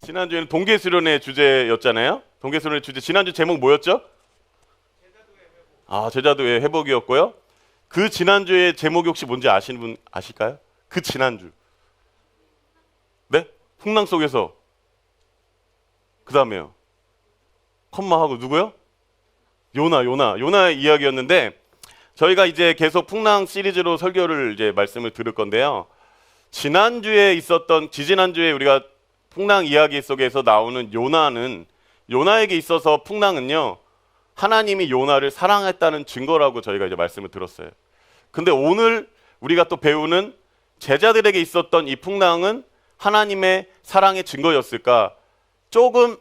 지난주에는 동계수련의 주제였잖아요. 동계수련의 주제 지난주 제목 뭐였죠? 제자도의 회복이었고요. 그 지난주의 제목이 혹시 뭔지 아시는 분 아실까요? 그 지난주. 네? 풍랑 속에서. 그 다음에요. 컴마하고 누구요? 요나의 이야기였는데 저희가 이제 계속 풍랑 시리즈로 설교를 이제 말씀을 들을 건데요. 지지난주에 우리가 풍랑 이야기 속에서 나오는 요나에게 있어서 풍랑은요, 하나님이 요나를 사랑했다는 증거라고 저희가 이제 말씀을 들었어요. 근데 오늘 우리가 또 배우는 제자들에게 있었던 이 풍랑은 하나님의 사랑의 증거였을까? 조금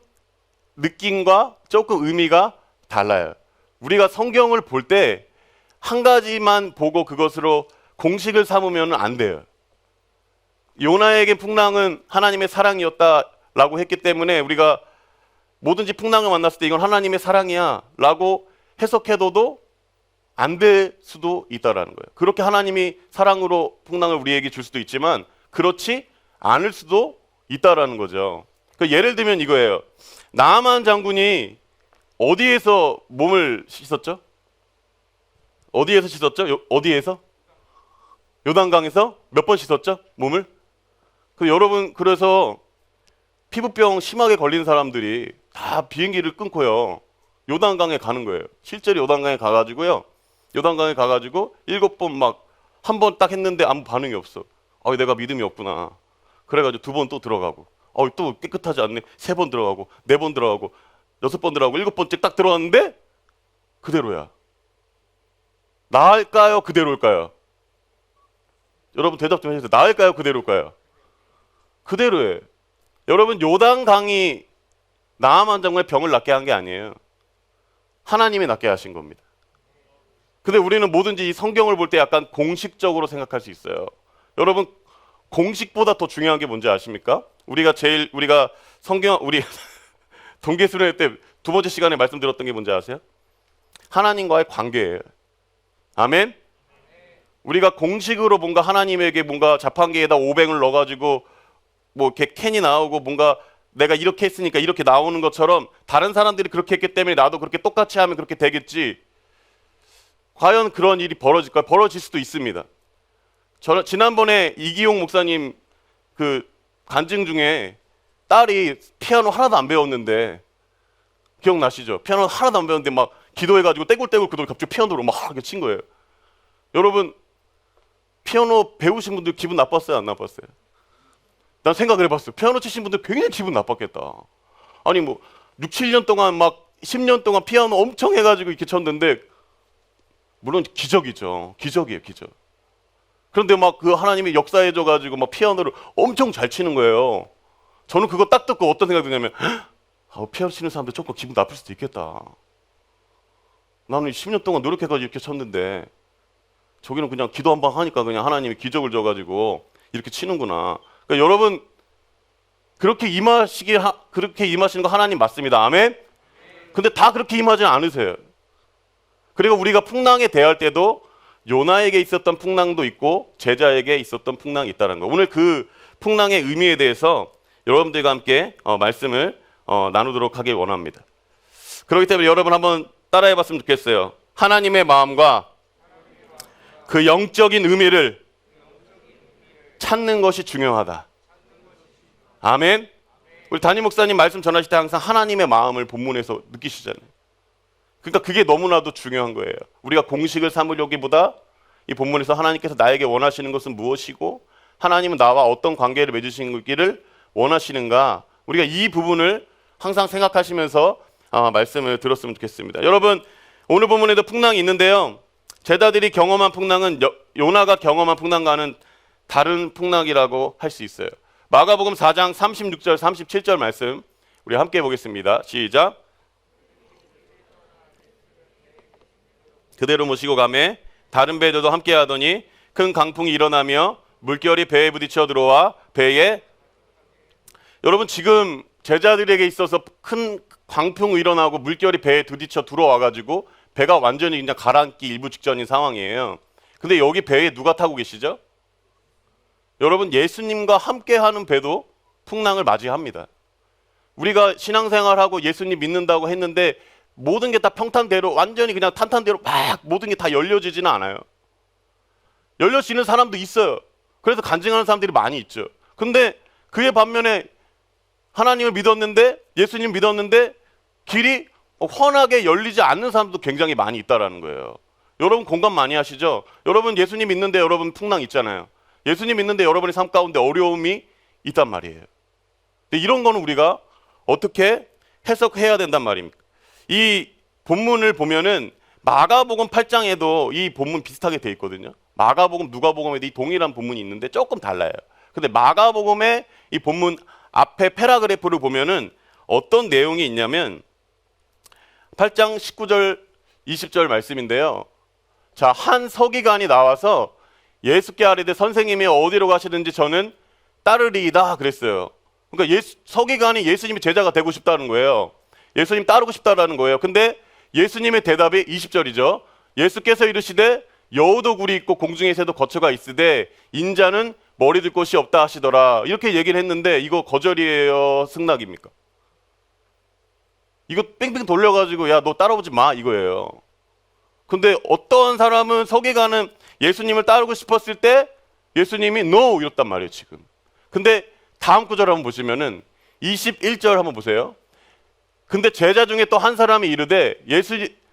느낌과 조금 의미가 달라요. 우리가 성경을 볼 때 한 가지만 보고 그것으로 공식을 삼으면 안 돼요. 요나에게 풍랑은 하나님의 사랑이었다라고 했기 때문에 우리가 뭐든지 풍랑을 만났을 때 이건 하나님의 사랑이야 라고 해석해둬도 안 될 수도 있다라는 거예요. 그렇게 하나님이 사랑으로 풍랑을 우리에게 줄 수도 있지만 그렇지 않을 수도 있다라는 거죠. 예를 들면 이거예요. 나아만 장군이 어디에서 몸을 씻었죠? 어디에서 씻었죠? 어디에서? 요단강에서 몇 번 씻었죠? 몸을? 여러분, 그래서 피부병 심하게 걸린 사람들이 다 비행기를 끊고요, 요단강에 가는 거예요. 실제로 요단강에 가가지고 7번 막 한 번 딱 했는데 아무 반응이 없어. 내가 믿음이 없구나. 그래가지고 2번 또 들어가고, 또 깨끗하지 않네. 3번 들어가고, 4번 들어가고, 6번 들어가고, 7번째 딱 들어갔는데 그대로야. 나을까요? 그대로일까요? 여러분 대답 좀 해주세요. 나을까요? 그대로일까요? 그대로예요. 여러분, 요단강이 나아만 장군의 병을 낫게 한 게 아니에요. 하나님이 낫게 하신 겁니다. 근데 우리는 뭐든지 이 성경을 볼 때 약간 공식적으로 생각할 수 있어요. 여러분, 공식보다 더 중요한 게 뭔지 아십니까? 우리가 우리 동계수련회 때 2번째 시간에 말씀드렸던 게 뭔지 아세요? 하나님과의 관계예요. 아멘? 우리가 공식으로 뭔가 하나님에게 뭔가 자판기에다 500을 넣어가지고 뭐 이렇게 캔이 나오고 뭔가 내가 이렇게 했으니까 이렇게 나오는 것처럼 다른 사람들이 그렇게 했기 때문에 나도 그렇게 똑같이 하면 그렇게 되겠지. 과연 그런 일이 벌어질까요? 벌어질 수도 있습니다. 지난번에 이기용 목사님 그 간증 중에 딸이 피아노 하나도 안 배웠는데, 기억나시죠? 피아노 하나도 안 배웠는데 막 기도해가지고 떼굴떼굴 그돌 갑자기 피아노로 막 이렇게 친 거예요. 여러분, 피아노 배우신 분들 기분 나빴어요? 안 나빴어요? 난 생각을 해봤어요. 피아노 치신 분들 굉장히 기분 나빴겠다. 아니 뭐 6, 7년 동안 막 10년 동안 피아노 엄청 해가지고 이렇게 쳤는데, 물론 기적이죠. 기적이에요, 기적. 그런데 막 그 하나님이 역사해줘가지고 막 피아노를 엄청 잘 치는 거예요. 저는 그거 딱 듣고 어떤 생각이 드냐면, 피아노 치는 사람들 조금 기분 나쁠 수도 있겠다. 나는 10년 동안 노력해가지고 이렇게 쳤는데 저기는 그냥 기도 한 번 하니까 그냥 하나님이 기적을 줘가지고 이렇게 치는구나. 그러니까 여러분, 그렇게 임하시는 거 하나님 맞습니다. 아멘? 근데 다 그렇게 임하지는 않으세요. 그리고 우리가 풍랑에 대할 때도 요나에게 있었던 풍랑도 있고 제자에게 있었던 풍랑이 있다는 거. 오늘 그 풍랑의 의미에 대해서 여러분들과 함께 말씀을 나누도록 하길 원합니다. 그렇기 때문에 여러분 한번 따라해 봤으면 좋겠어요. 하나님의 마음과 그 영적인 의미를 찾는 것이 중요하다. 아멘. 우리 담임 목사님 말씀 전하실 때 항상 하나님의 마음을 본문에서 느끼시잖아요. 그러니까 그게 너무나도 중요한 거예요. 우리가 공식을 삼으려기보다 이 본문에서 하나님께서 나에게 원하시는 것은 무엇이고 하나님은 나와 어떤 관계를 맺으시기를 원하시는가, 우리가 이 부분을 항상 생각하시면서 말씀을 들었으면 좋겠습니다. 여러분, 오늘 본문에도 풍랑이 있는데요, 제자들이 경험한 풍랑은 요나가 경험한 풍랑과는 다른 풍랑이라고 할 수 있어요. 마가복음 4장 36절 37절 말씀 우리 함께 보겠습니다. 시작. 그대로 모시고 가매 다른 배들도 함께 하더니 큰 강풍이 일어나며 물결이 배에 부딪혀 들어와 배에, 여러분 지금 제자들에게 있어서 큰 광풍이 일어나고 물결이 배에 부딪혀 들어와가지고 배가 완전히 그냥 가라앉기 일부 직전인 상황이에요. 근데 여기 배에 누가 타고 계시죠? 여러분, 예수님과 함께하는 배도 풍랑을 맞이합니다. 우리가 신앙생활하고 예수님 믿는다고 했는데 모든 게 다 평탄대로 완전히 그냥 탄탄대로 막 모든 게 다 열려지지는 않아요. 열려지는 사람도 있어요. 그래서 간증하는 사람들이 많이 있죠. 근데 그의 반면에 하나님을 믿었는데 예수님 믿었는데 길이 훤하게 열리지 않는 사람도 굉장히 많이 있다라는 거예요. 여러분 공감 많이 하시죠? 여러분 예수님 믿는데 여러분 풍랑 있잖아요. 예수님 믿는데 여러분의 삶 가운데 어려움이 있단 말이에요. 근데 이런 거는 우리가 어떻게 해석해야 된단 말입니까? 이 본문을 보면은 마가복음 8장에도 이 본문 비슷하게 돼 있거든요. 마가복음, 누가복음에도 이 동일한 본문이 있는데 조금 달라요. 근데 마가복음의 이 본문 앞에 패라그래프를 보면은 어떤 내용이 있냐면 8장 19절 20절 말씀인데요. 자, 한 서기관이 나와서 예수께 아뢰되 선생님이 어디로 가시든지 저는 따르리이다 그랬어요. 그러니까 서기관이 예수님의 제자가 되고 싶다는 거예요. 예수님 따르고 싶다라는 거예요. 근데 예수님의 대답이 20절이죠. 예수께서 이르시되 여우도 굴이 있고 공중의 새도 거처가 있으되 인자는 머리 들 곳이 없다 하시더라. 이렇게 얘기를 했는데 이거 거절이에요, 승낙입니까? 이거 뺑뺑 돌려가지고 야 너 따라오지 마 이거예요. 근데 어떤 사람은 서기관은 예수님을 따르고 싶었을 때 예수님이 no 이랬단 말이에요 지금. 근데 다음 구절 한번 보시면은 21절 한번 보세요. 근데 제자 중에 또 한 사람이 이르되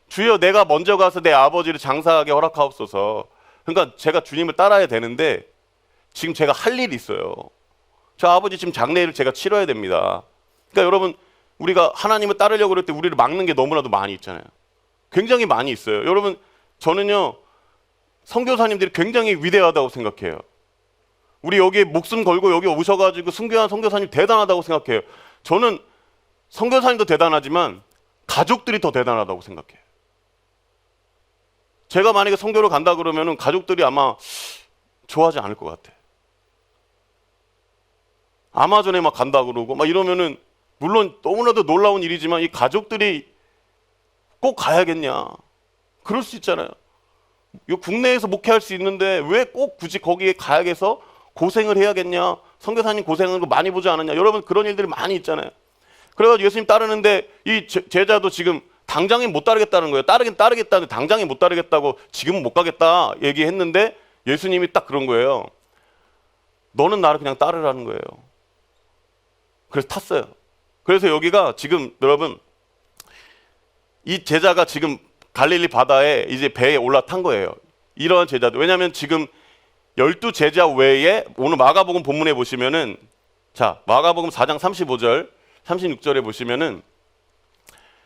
주여 내가 먼저 가서 내 아버지를 장사하게 허락하옵소서. 그러니까 제가 주님을 따라야 되는데 지금 제가 할 일이 있어요. 저 아버지 지금 장례를 제가 치러야 됩니다. 그러니까 여러분 우리가 하나님을 따르려고 그럴 때 우리를 막는 게 너무나도 많이 있잖아요. 굉장히 많이 있어요. 여러분 저는요 선교사님들이 굉장히 위대하다고 생각해요. 우리 여기 목숨 걸고 여기 오셔가지고 순교한 선교사님 대단하다고 생각해요. 저는 선교사님도 대단하지만 가족들이 더 대단하다고 생각해요. 제가 만약에 선교를 간다 그러면은 가족들이 아마 좋아하지 않을 것 같아. 아마존에 막 간다 그러고 막 이러면은 물론 너무나도 놀라운 일이지만 이 가족들이 꼭 가야겠냐? 그럴 수 있잖아요. 이 국내에서 목회할 수 있는데 왜 꼭 굳이 거기에 가야겠어? 고생을 해야겠냐? 선교사님 고생하는 거 많이 보지 않았냐? 여러분 그런 일들이 많이 있잖아요. 그래가지고 예수님 따르는데 이 제자도 지금 당장에 못 따르겠다는 거예요. 따르긴 따르겠다는데 당장에 못 따르겠다고 지금은 못 가겠다 얘기했는데 예수님이 딱 그런 거예요. 너는 나를 그냥 따르라는 거예요. 그래서 탔어요. 그래서 여기가 지금 여러분 이 제자가 지금 갈릴리 바다에 이제 배에 올라탄 거예요. 이러한 제자들. 왜냐하면 지금 12제자 외에 오늘 마가복음 본문에 보시면은 자 마가복음 4장 35절 36절에 보시면은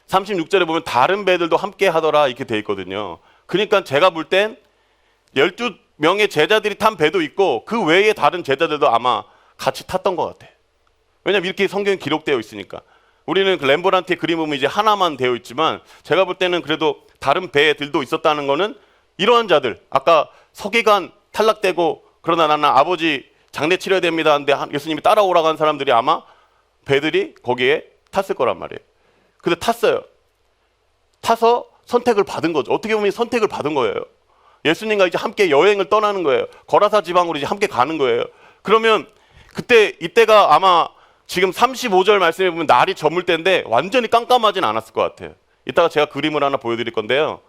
36절에 보면 다른 배들도 함께 하더라 이렇게 돼 있거든요. 그러니까 제가 볼 땐 12명의 제자들이 탄 배도 있고 그 외에 다른 제자들도 아마 같이 탔던 것 같아. 왜냐면 이렇게 성경에 기록되어 있으니까. 우리는 그 렘브란트의 그림 보면 이제 하나만 되어 있지만 제가 볼 때는 그래도 다른 배들도 있었다는 거는 이러한 자들 아까 서기관 탈락되고 그러나 나는 아버지 장례 치러야 됩니다 하는데 예수님이 따라오라고 한 사람들이 아마 배들이 거기에 탔을 거란 말이에요. 근데 탔어요. 타서 선택을 받은 거죠. 어떻게 보면 선택을 받은 거예요. 예수님과 이제 함께 여행을 떠나는 거예요. 거라사 지방으로 이제 함께 가는 거예요. 그러면 이때가 아마 지금 35절 말씀해 보면 날이 저물 때인데 완전히 깜깜하진 않았을 것 같아요. 이따가 제가 그림을 하나 보여드릴 건데요.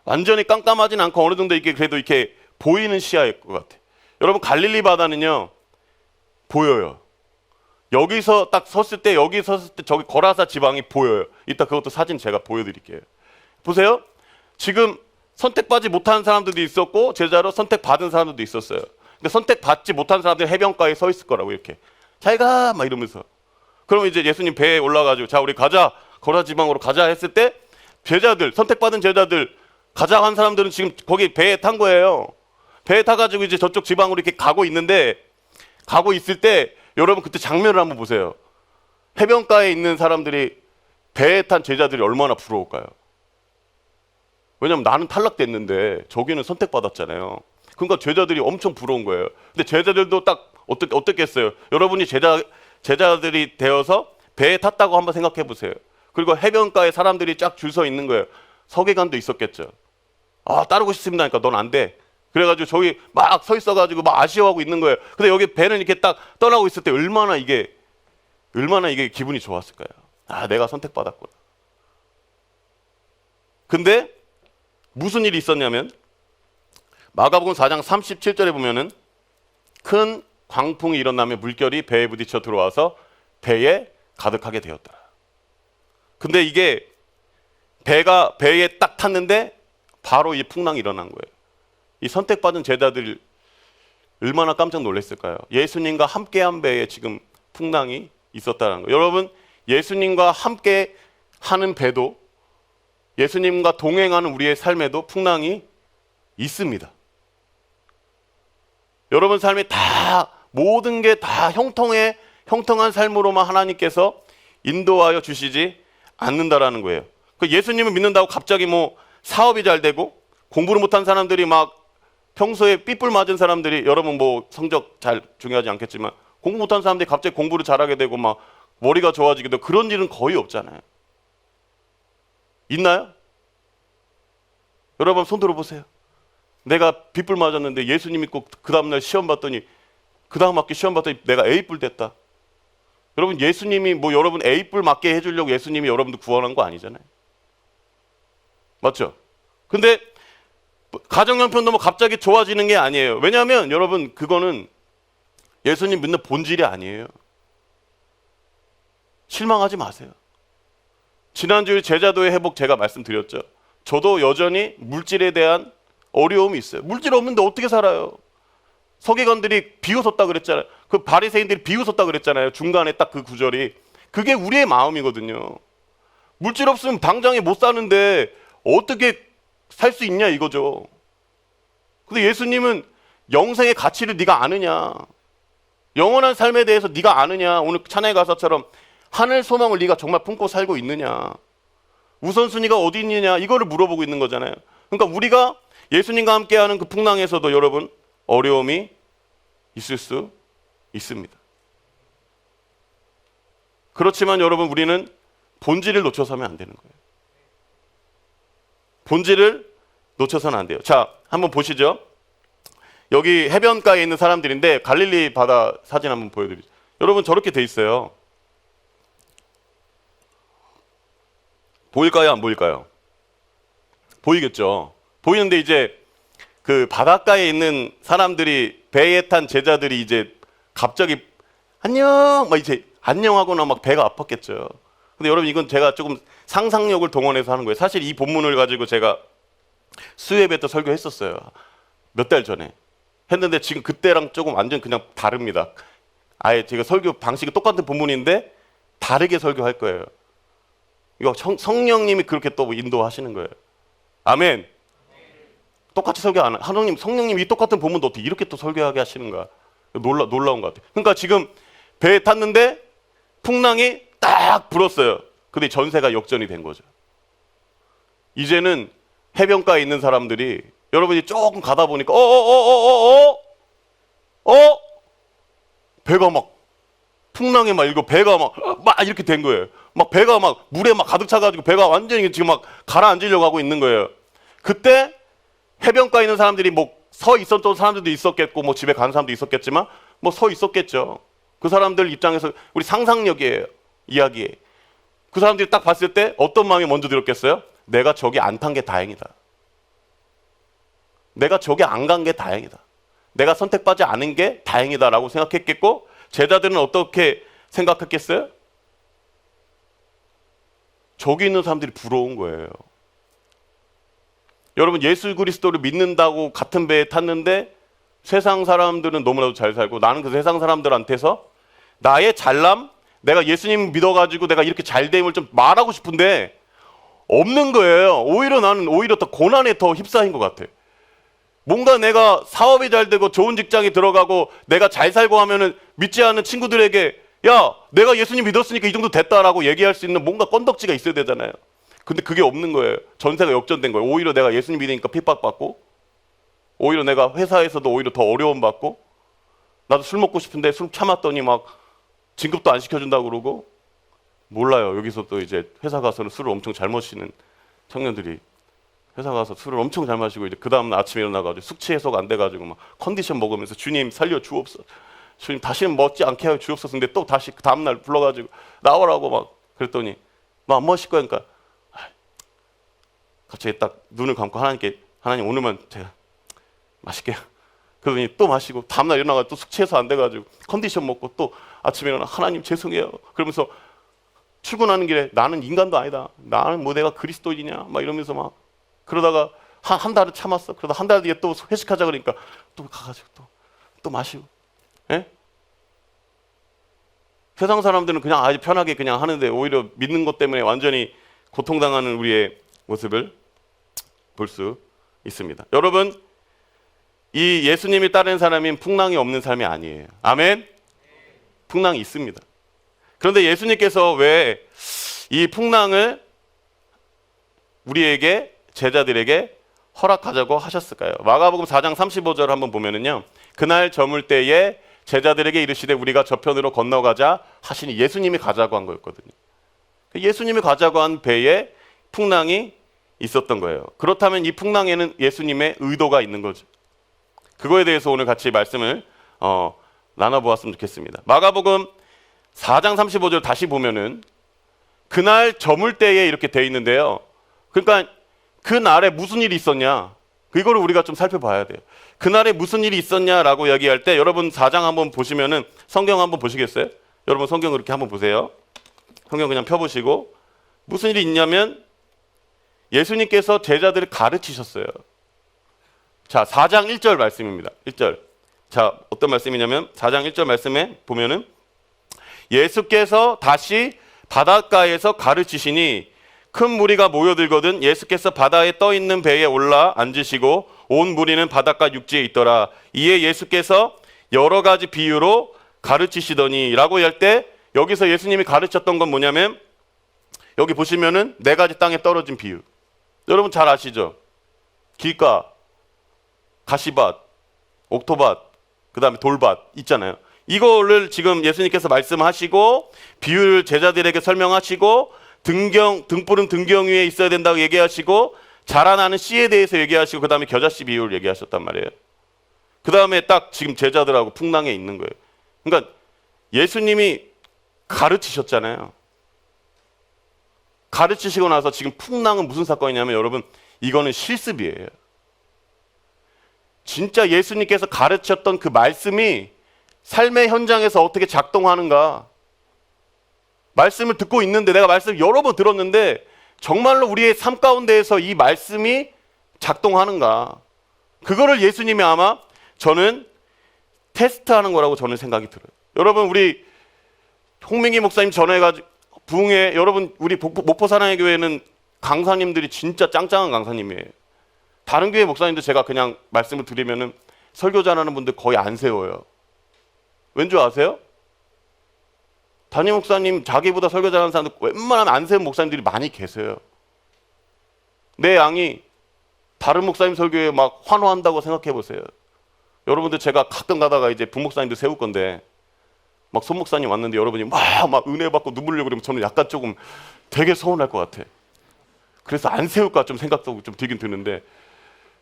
완전히 깜깜하진 않고 어느 정도 이게 그래도 이렇게 보이는 시야일 것 같아요. 여러분 갈릴리 바다는요 보여요. 여기서 딱 섰을 때 저기 거라사 지방이 보여요. 이따 그것도 사진 제가 보여드릴게요. 보세요. 지금 선택받지 못한 사람들도 있었고 제자로 선택받은 사람들도 있었어요. 근데 선택받지 못한 사람들이 해변가에 서 있을 거라고 이렇게 잘 가 막 이러면서. 그러면 이제 예수님 배에 올라가지고 자 우리 가자 거라사 지방으로 가자 했을 때 제자들 선택받은 제자들 가자 한 사람들은 지금 거기 배에 탄 거예요. 배에 타가지고 이제 저쪽 지방으로 이렇게 가고 있을 때 여러분 그때 장면을 한번 보세요. 해변가에 있는 사람들이 배에 탄 제자들이 얼마나 부러울까요? 왜냐면 나는 탈락됐는데 저기는 선택받았잖아요. 그러니까 제자들이 엄청 부러운 거예요. 근데 제자들도 딱 어떻겠어요? 여러분이 제자들이 되어서 배에 탔다고 한번 생각해 보세요. 그리고 해변가에 사람들이 쫙 줄 서 있는 거예요. 서기관도 있었겠죠. 아 따르고 싶습니다 하니까 넌 안 돼. 그래가지고 저기 막 서 있어가지고 막 아쉬워하고 있는 거예요. 근데 여기 배는 이렇게 딱 떠나고 있을 때 얼마나 이게 얼마나 이게 기분이 좋았을까요? 아, 내가 선택받았구나. 근데 무슨 일이 있었냐면 마가복음 4장 37절에 보면은 큰 광풍이 일어나며 물결이 배에 부딪혀 들어와서 배에 가득하게 되었더라. 근데 이게 배에 딱 탔는데 바로 이 풍랑이 일어난 거예요. 이 선택받은 제자들 얼마나 깜짝 놀랐을까요? 예수님과 함께한 배에 지금 풍랑이 있었다는 거예요. 여러분, 예수님과 함께 하는 배도, 예수님과 동행하는 우리의 삶에도 풍랑이 있습니다. 여러분 삶이 다, 모든 게 다 형통한 삶으로만 하나님께서 인도하여 주시지 않는다라는 거예요. 예수님을 믿는다고 갑자기 뭐 사업이 잘 되고, 공부를 못한 사람들이 막 평소에 삐뿔 맞은 사람들이, 여러분 뭐 성적 잘 중요하지 않겠지만 공부 못한 사람들이 갑자기 공부를 잘하게 되고 막 머리가 좋아지게 되고, 그런 일은 거의 없잖아요. 있나요? 여러분 손 들어보세요. 내가 빗불 맞았는데 예수님 믿고 그 다음날 시험 봤더니, 그 다음 학기 시험 봤더니 내가 A뿔 됐다. 여러분, 예수님이 뭐 여러분 A뿔 맞게 해주려고 예수님이 여러분들 구원한 거 아니잖아요. 맞죠? 근데 가정형편도 뭐 갑자기 좋아지는 게 아니에요. 왜냐하면 여러분, 그거는 예수님 믿는 본질이 아니에요. 실망하지 마세요. 지난주에 제자도의 회복 제가 말씀드렸죠. 저도 여전히 물질에 대한 어려움이 있어요. 물질 없는데 어떻게 살아요? 서기관들이 비웃었다 그랬잖아요. 그 바리새인들이 비웃었다 그랬잖아요. 중간에 딱 그 구절이. 그게 우리의 마음이거든요. 물질 없으면 당장에 못 사는데 어떻게 살 수 있냐 이거죠. 근데 예수님은 영생의 가치를 네가 아느냐, 영원한 삶에 대해서 네가 아느냐, 오늘 찬양의 가사처럼 하늘 소망을 네가 정말 품고 살고 있느냐, 우선순위가 어디 있느냐, 이거를 물어보고 있는 거잖아요. 그러니까 우리가 예수님과 함께하는 그 풍랑에서도 여러분 어려움이 있을 수 있습니다. 그렇지만 여러분, 우리는 본질을 놓쳐서는 안 되는 거예요. 본질을 놓쳐서는 안 돼요. 자, 한번 보시죠. 여기 해변가에 있는 사람들인데 갈릴리 바다 사진 한번 보여드리죠. 여러분 저렇게 돼 있어요. 보일까요? 안 보일까요? 보이겠죠. 보이는데 이제 그 바닷가에 있는 사람들이, 배에 탄 제자들이 이제 갑자기 안녕 막 이제 안녕하거나 막 배가 아팠겠죠. 근데 여러분, 이건 제가 조금 상상력을 동원해서 하는 거예요. 사실 이 본문을 가지고 제가 수요예배 때 설교했었어요. 몇 달 전에 했는데 지금 그때랑 조금 완전 그냥 다릅니다. 아예 제가 설교 방식이 똑같은 본문인데 다르게 설교할 거예요. 이거 성령님이 그렇게 또 인도하시는 거예요. 아멘. 똑같이 설교 안 하나님, 성령님이 이 똑같은 본문도 어떻게 이렇게 또 설교하게 하시는가? 놀라운 것 같아요. 그러니까 지금 배에 탔는데 풍랑이 딱 불었어요. 근데 전세가 역전이 된 거죠. 이제는 해변가에 있는 사람들이, 여러분이 조금 가다 보니까 배가 막 풍랑에 막 이거 배가 막 이렇게 된 거예요. 막 배가 막 물에 막 가득 차가지고 배가 완전히 지금 막 가라앉으려고 하고 있는 거예요. 그때 해변가에 있는 사람들이 뭐 서 있었던 사람들도 있었겠고, 뭐 집에 간 사람도 있었겠지만 뭐 서 있었겠죠. 그 사람들 입장에서 우리 상상력이에요. 이야기에. 그 사람들이 딱 봤을 때 어떤 마음이 먼저 들었겠어요? 내가 저기 안 탄 게 다행이다. 내가 저기 안 간 게 다행이다. 내가 선택받지 않은 게 다행이다라고 생각했겠고, 제자들은 어떻게 생각했겠어요? 저기 있는 사람들이 부러운 거예요. 여러분, 예수 그리스도를 믿는다고 같은 배에 탔는데 세상 사람들은 너무나도 잘 살고, 나는 그 세상 사람들한테서 나의 잘남, 내가 예수님 믿어가지고 내가 이렇게 잘됨을 좀 말하고 싶은데 없는 거예요. 오히려 나는 더 고난에 더 휩싸인 것 같아. 뭔가 내가 사업이 잘 되고 좋은 직장에 들어가고 내가 잘 살고 하면은 믿지 않는 친구들에게, 야, 내가 예수님 믿었으니까 이 정도 됐다라고 얘기할 수 있는 뭔가 건덕지가 있어야 되잖아요. 근데 그게 없는 거예요. 전세가 역전된 거예요. 오히려 내가 예수님 믿으니까 핍박받고, 오히려 내가 회사에서도 오히려 더 어려움받고, 나도 술 먹고 싶은데 술 참았더니 막 진급도 안 시켜준다고 그러고, 몰라요. 여기서 또 이제 회사 가서는 술을 엄청 잘 마시는 청년들이 회사 가서 술을 엄청 잘 마시고, 이제 그 다음 아침에 일어나가지고 숙취 해소가 안 돼가지고 막 컨디션 먹으면서 주님 살려 주옵소서, 주님 다시는 멋지 않게 하여 주옵소서. 근데 또 다시 그 다음날 불러가지고 나오라고 막 그랬더니 뭐 안 마실 거야. 그러니까 갑자기 딱 눈을 감고 하나님께, 하나님 오늘만 제가 마실게요. 그러더니 또 마시고 다음날 일어나가지고 또 숙취해서 안 돼가지고 컨디션 먹고 또 아침에 일어나 하나님 죄송해요. 그러면서 출근하는 길에 나는 인간도 아니다. 나는 뭐 내가 그리스도인이냐 막 이러면서 막 그러다가 한 달을 참았어. 그러다 한 달 뒤에 또 회식하자 그러니까 또 가가지고 또 마시고. 예? 세상 사람들은 그냥 아주 편하게 그냥 하는데 오히려 믿는 것 때문에 완전히 고통당하는 우리의 모습을 볼 수 있습니다. 여러분, 이 예수님이 따르는 사람인 풍랑이 없는 삶이 아니에요. 아멘? 풍랑이 있습니다. 그런데 예수님께서 왜 이 풍랑을 우리에게, 제자들에게 허락하자고 하셨을까요? 마가복음 4장 35절 한번 보면은요, 그날 저물 때에 제자들에게 이르시되 우리가 저편으로 건너가자 하시니 예수님이 가자고 한 거였거든요. 예수님이 가자고 한 배에 풍랑이 있었던 거예요. 그렇다면 이 풍랑에는 예수님의 의도가 있는 거죠. 그거에 대해서 오늘 같이 말씀을 나눠보았으면 좋겠습니다. 마가복음 4장 35절 다시 보면은 그날 저물 때에 이렇게 돼 있는데요. 그러니까 그날에 무슨 일이 있었냐, 이거를 우리가 좀 살펴봐야 돼요. 그날에 무슨 일이 있었냐라고 이야기할 때 여러분 4장 한번 보시면은, 성경 한번 보시겠어요? 여러분 성경 이렇게 한번 보세요. 성경 그냥 펴보시고, 무슨 일이 있냐면 예수님께서 제자들을 가르치셨어요. 자, 4장 1절 말씀입니다. 1절. 자, 어떤 말씀이냐면 4장 1절 말씀에 보면은 예수께서 다시 바닷가에서 가르치시니 큰 무리가 모여들거든 예수께서 바다에 떠 있는 배에 올라 앉으시고 온 무리는 바닷가 육지에 있더라. 이에 예수께서 여러 가지 비유로 가르치시더니 라고 할 때 여기서 예수님이 가르쳤던 건 뭐냐면, 여기 보시면은 4가지 땅에 떨어진 비유. 여러분 잘 아시죠? 길가, 가시밭, 옥토밭, 그 다음에 돌밭 있잖아요. 이거를 지금 예수님께서 말씀하시고 비유를 제자들에게 설명하시고 등불은 등경 위에 있어야 된다고 얘기하시고 자라나는 씨에 대해서 얘기하시고 그 다음에 겨자씨 비유를 얘기하셨단 말이에요. 그 다음에 딱 지금 제자들하고 풍랑에 있는 거예요. 그러니까 예수님이 가르치셨잖아요. 가르치시고 나서 지금 풍랑은 무슨 사건이냐면 여러분, 이거는 실습이에요. 진짜 예수님께서 가르쳤던 그 말씀이 삶의 현장에서 어떻게 작동하는가. 말씀을 듣고 있는데, 내가 말씀을 여러 번 들었는데 정말로 우리의 삶 가운데에서 이 말씀이 작동하는가. 그거를 예수님이 아마 저는 테스트하는 거라고 저는 생각이 들어요. 여러분, 우리 홍민기 목사님 전해가지고 부흥회, 여러분 우리 목포 사랑의 교회는 강사님들이 진짜 짱짱한 강사님이에요. 다른 교회 목사님도 제가 그냥 말씀을 드리면은 설교 잘하는 분들 거의 안 세워요. 왠 줄 아세요? 담임 목사님 자기보다 설교 잘하는 사람들 웬만하면 안 세운 목사님들이 많이 계세요. 내 양이 다른 목사님 설교에 막 환호한다고 생각해 보세요. 여러분들 제가 가끔 가다가 이제 부목사님도 세울 건데 막 손목사님 왔는데 여러분이 막 은혜 받고 눈물 흘리고 그러면 저는 약간 조금 되게 서운할 것 같아. 그래서 안 세울까 좀 생각도 좀 들긴 드는데,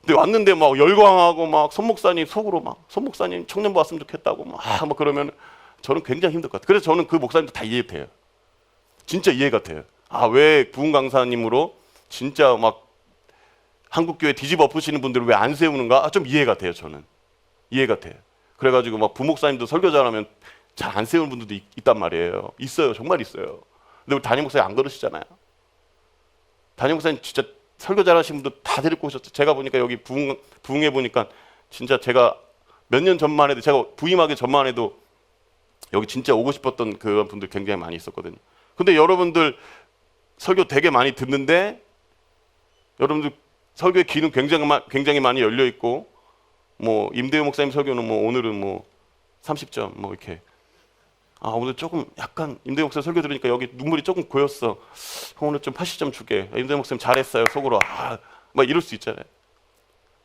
근데 왔는데 막 열광하고 막 손목사님 속으로 막 손목사님 청년부 왔으면 좋겠다고 막 그러면 저는 굉장히 힘들 것 같아요. 그래서 저는 그 목사님도 다 이해돼요. 진짜 이해가 돼요. 아, 왜 부흥 강사님으로 진짜 막 한국교회 뒤집어 엎으시는 분들을 왜 안 세우는가? 아, 좀 이해가 돼요. 저는 이해가 돼요. 그래가지고 막 부목사님도 설교 잘하면 잘 안 세우는 분들도 있단 말이에요. 있어요. 정말 있어요. 근데 우리 담임 목사님 안 그러시잖아요. 담임 목사님 진짜 설교 잘하시는 분들 다 데리고 오셨죠. 제가 보니까 여기 부흥회 보니까 진짜 제가 몇 년 전만 해도, 제가 부임하기 전만 해도 여기 진짜 오고 싶었던 그런 분들 굉장히 많이 있었거든요. 근데 여러분들 설교 되게 많이 듣는데 여러분들 설교의 귀는 굉장히 많이 열려 있고, 뭐 임대호 목사님 설교는 뭐 오늘은 뭐 30점 뭐 이렇게, 아 오늘 조금 약간 임대호 목사님 설교 들으니까 여기 눈물이 조금 고였어. 오늘 좀 80점 줄게. 임대호 목사님 잘했어요. 속으로 막 이럴 수 있잖아요.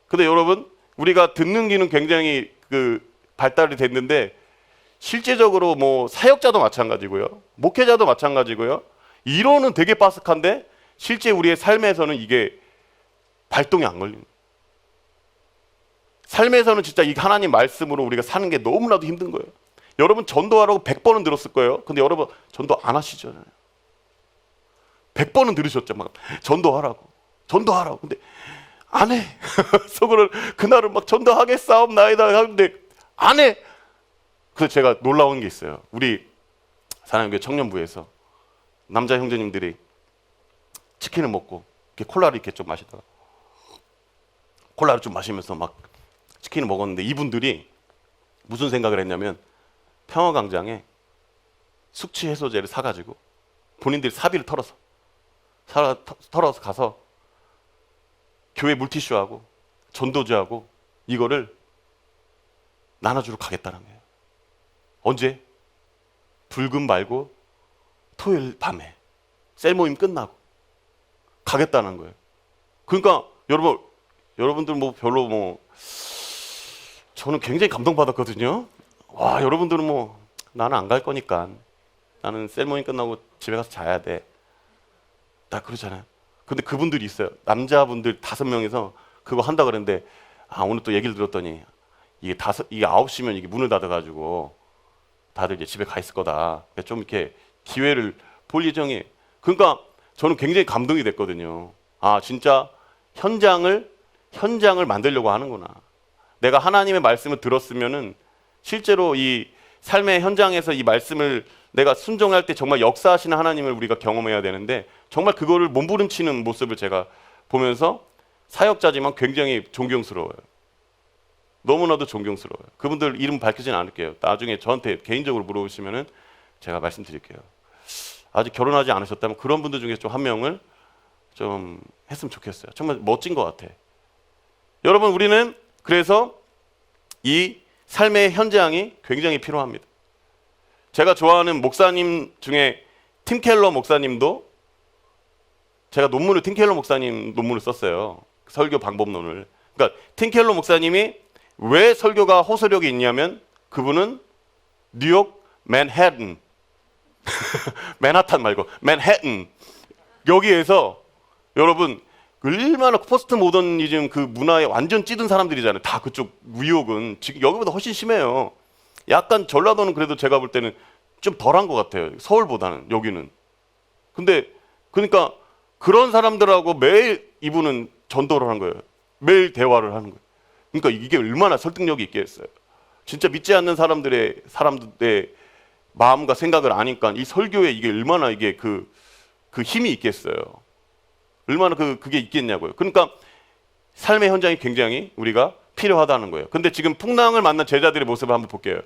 근데 여러분, 우리가 듣는 귀는 굉장히 발달이 됐는데 실제적으로 뭐 사역자도 마찬가지고요, 목회자도 마찬가지고요, 이론은 되게 빠삭한데 실제 우리의 삶에서는 이게 발동이 안 걸리는 거예요. 삶에서는 진짜 이 하나님 말씀으로 우리가 사는 게 너무나도 힘든 거예요. 여러분 전도하라고 100번은 들었을 거예요. 근데 여러분 전도 안 하시잖아요. 100번은 들으셨죠. 막 전도하라고. 전도하라고. 근데 안 해. 속으로 그날은 막 전도하겠사옵나이다 하는데 안 해. 그래서 제가 놀라운 게 있어요. 우리 사랑교회 청년부에서 남자 형제님들이 치킨을 먹고 이렇게 콜라를 이렇게 좀 마시다가 콜라를 좀 마시면서 막 치킨을 먹었는데 이분들이 무슨 생각을 했냐면 평화광장에 숙취 해소제를 사가지고 본인들이 사비를 털어서 가서 교회 물티슈하고 전도제하고 이거를 나눠주러 가겠다는 거예요. 언제? 불금 말고 토요일 밤에 셀 모임 끝나고 가겠다는 거예요. 그러니까 여러분들 뭐 별로 뭐 저는 굉장히 감동받았거든요. 와, 여러분들은 뭐 나는 안 갈 거니까 나는 셀 모임 끝나고 집에 가서 자야 돼. 다 그러잖아요. 근데 그분들이 있어요. 남자분들 5명이서 그거 한다 그랬는데 오늘 또 얘기를 들었더니 이게 9시면 이게 문을 닫아가지고 다들 이제 집에 가 있을 거다. 그러니까 좀 이렇게 기회를 볼 예정이에요. 그러니까 저는 굉장히 감동이 됐거든요. 진짜 현장을 만들려고 하는구나. 내가 하나님의 말씀을 들었으면은 실제로 이 삶의 현장에서 이 말씀을 내가 순종할 때 정말 역사하시는 하나님을 우리가 경험해야 되는데 정말 그거를 몸부림치는 모습을 제가 보면서 사역자지만 굉장히 존경스러워요. 너무나도 존경스러워요. 그분들 이름 밝히진 않을게요. 나중에 저한테 개인적으로 물어보시면은 제가 말씀드릴게요. 아직 결혼하지 않으셨다면 그런 분들 중에 좀 한 명을 좀 했으면 좋겠어요. 정말 멋진 것 같아. 여러분, 우리는 그래서 이 삶의 현장이 굉장히 필요합니다. 제가 좋아하는 목사님 중에 팀 켈러 목사님도 제가 팀 켈러 목사님 논문을 썼어요. 설교 방법론을. 그러니까 팀 켈러 목사님이 왜 설교가 호소력이 있냐면 그분은 뉴욕 맨해튼 맨하탄 말고 맨해튼 여기에서 여러분 얼마나 포스트 모더니즘 그 문화에 완전 찌든 사람들이잖아요. 다 그쪽 뉴욕은 지금 여기보다 훨씬 심해요. 약간 전라도는 그래도 제가 볼 때는 좀 덜한 것 같아요. 서울보다는 여기는. 근데 그러니까 그런 사람들하고 매일 이분은 전도를 하는 거예요. 매일 대화를 하는 거예요. 그러니까 이게 얼마나 설득력이 있겠어요. 진짜 믿지 않는 사람들의 마음과 생각을 아니까 이 설교에 이게 얼마나 이게 그 힘이 있겠어요. 얼마나 그게 있겠냐고요. 그러니까 삶의 현장이 굉장히 우리가 필요하다는 거예요. 근데 지금 풍랑을 만난 제자들의 모습을 한번 볼게요.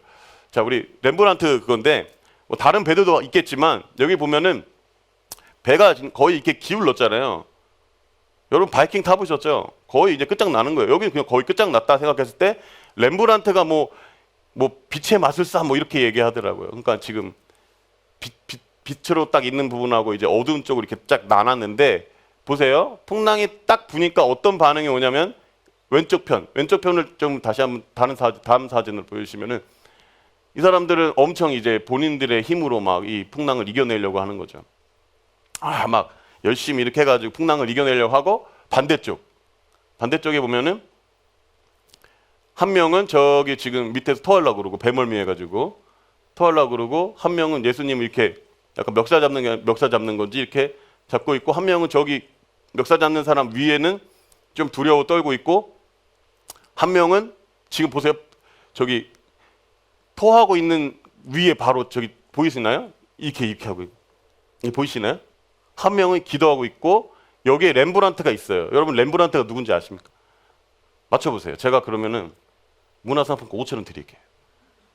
자, 우리 렘브란트 그건데 뭐 다른 배들도 있겠지만 여기 보면은 배가 거의 이렇게 기울었잖아요. 여러분 바이킹 타보셨죠? 거의 이제 끝장나는 거예요. 여기는 그냥 거의 끝장났다 생각했을 때 렘브란트가 뭐 빛의 마술사 뭐 이렇게 얘기하더라고요. 그러니까 지금 빛으로 딱 있는 부분하고 이제 어두운 쪽으로 이렇게 쫙 나눴는데 보세요. 풍랑이 딱 부니까 어떤 반응이 오냐면 왼쪽 편을 좀 다시 한번 다음 사진을 보여주시면은 이 사람들은 엄청 이제 본인들의 힘으로 막 이 풍랑을 이겨내려고 하는 거죠. 막 열심히 이렇게 해가지고 풍랑을 이겨내려고 하고 반대쪽에 보면은 한 명은 저기 지금 밑에서 토하려고 그러고 배멀미 해가지고 토하려고 그러고 한 명은 예수님을 이렇게 약간 멱살 잡는 건지 이렇게 잡고 있고 한 명은 저기 멱살 잡는 사람 위에는 좀 두려워 떨고 있고 한 명은 지금 보세요. 저기 토하고 있는 위에 바로 저기 보이시나요? 이렇게 하고 있고. 보이시나요? 한 명은 기도하고 있고 여기에 렘브란트가 있어요. 여러분 렘브란트가 누군지 아십니까? 맞춰보세요. 제가 그러면은 문화상품권 5,000원 드릴게요.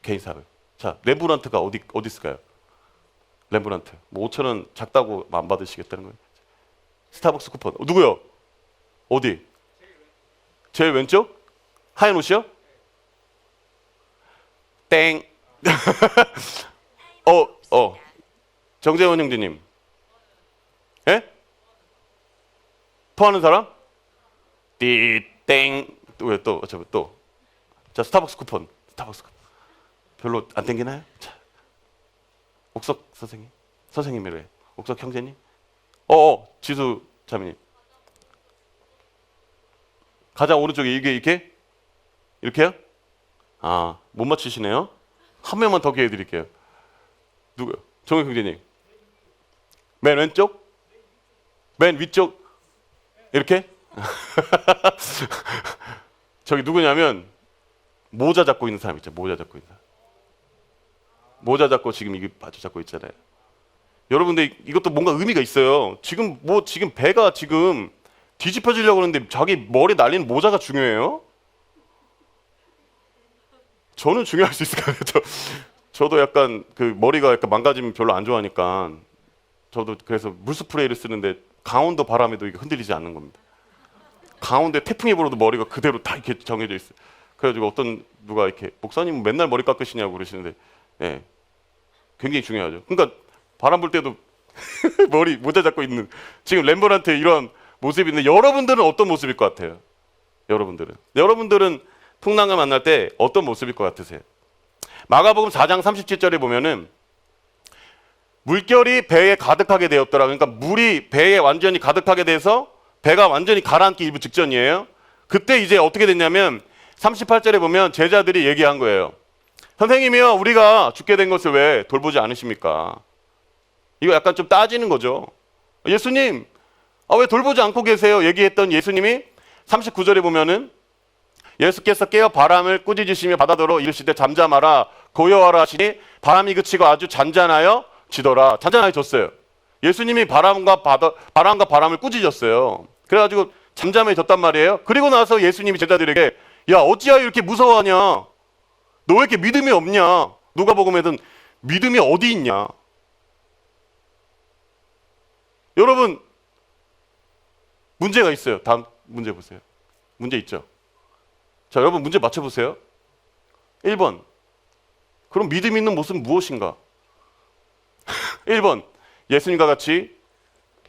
개인 사업. 자, 렘브란트가 어디 있을까요? 렘브란트. 뭐 5,000원 작다고 안 받으시겠다는 거예요? 스타벅스 쿠폰. 누구요? 어디? 제일 왼쪽? 하얀 옷이요? 땡. 정재원 형제님. 예? 토하는 사람? 땡. 왜 또? 어차피 또. 자, 스타벅스 쿠폰. 별로 안 땡기나요? 자. 옥석 선생님. 선생님이래. 옥석 형제님. 지수 자매님. 가장 오른쪽에 이게 이렇게요? 못 맞추시네요. 한 명만 더 기회 드릴게요. 누구요? 정혁 형제님. 맨 왼쪽? 맨 위쪽? 이렇게? 저기 누구냐면 모자 잡고 있는 사람 있죠. 모자 잡고 있는 사람. 모자 잡고 지금 이게 마주 잡고 있잖아요. 여러분들 이것도 뭔가 의미가 있어요. 지금 배가 지금 뒤집어지려고 하는데 자기 머리 날리는 모자가 중요해요? 저는 중요할 수 있을 것 같아요. 저도 약간 그 머리가 약간 망가지면 별로 안 좋아하니까 저도 그래서 물스프레이를 쓰는데 강원도 바람에도 이게 흔들리지 않는 겁니다. 강원도에 태풍이 불어도 머리가 그대로 다 이렇게 정해져 있어요. 그래가지고 어떤 누가 이렇게 목사님 맨날 머리 깎으시냐고 그러시는데, 예, 굉장히 중요하죠. 그러니까 바람 불 때도 머리 모자 잡고 있는 지금 렘버란트 이런 모습인데 여러분들은 어떤 모습일 것 같아요? 여러분들은 풍랑을 만날 때 어떤 모습일 것 같으세요? 마가복음 4장 37절에 보면은 물결이 배에 가득하게 되었더라. 그러니까 물이 배에 완전히 가득하게 돼서 배가 완전히 가라앉기 일부 직전이에요. 그때 이제 어떻게 됐냐면 38절에 보면 제자들이 얘기한 거예요. 선생님이요, 우리가 죽게 된 것을 왜 돌보지 않으십니까? 이거 약간 좀 따지는 거죠. 예수님, 왜 돌보지 않고 계세요? 얘기했던 예수님이 39절에 보면은 예수께서 깨어 바람을 꾸짖으시며 바다더러 이르시되 잠잠하라 고요하라 하시니 바람이 그치고 아주 잔잔하여 지더라. 잔잔해졌어요. 예수님이 바람과 바람을 꾸짖었어요. 그래가지고 잠잠해졌단 말이에요. 그리고 나서 예수님이 제자들에게 야, 어찌하여 이렇게 무서워하냐? 너 왜 이렇게 믿음이 없냐? 누가복음에는 믿음이 어디 있냐? 여러분, 문제가 있어요. 다음 문제 보세요. 문제 있죠? 자, 여러분 문제 맞춰보세요. 1번. 그럼 믿음 있는 모습은 무엇인가? 1번. 예수님과 같이